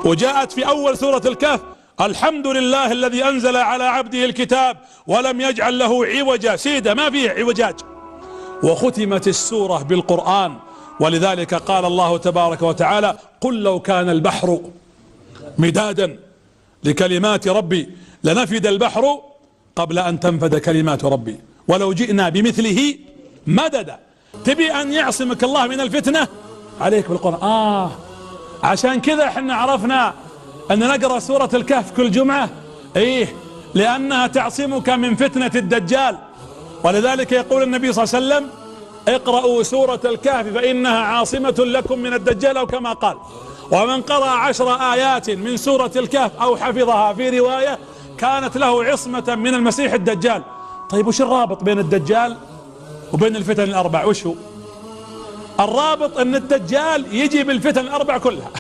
وجاءت في أول سورة الكهف: الحمد لله الذي أنزل على عبده الكتاب ولم يجعل له عوجا، سيدة ما فيه عوجاج. وختمت السورة بالقرآن، ولذلك قال الله تبارك وتعالى: قل لو كان البحر مدادا لكلمات ربي لنفد البحر قبل أن تنفد كلمات ربي ولو جئنا بمثله مددا. تبي أن يعصمك الله من الفتنة؟ عليك بالقرآن. عشان كذا احنا عرفنا أن نقرأ سورة الكهف كل جمعة، لأنها تعصمك من فتنة الدجال. ولذلك يقول النبي صلى الله عليه وسلم: اقرأوا سورة الكهف فإنها عاصمة لكم من الدجال، أو كما قال. ومن قرأ 10 آيات من سورة الكهف أو حفظها في رواية كانت له عصمة من المسيح الدجال. طيب وش الرابط بين الدجال وبين الفتن الأربع؟ وش هو الرابط؟ أن الدجال يجي بالفتن الأربع كلها.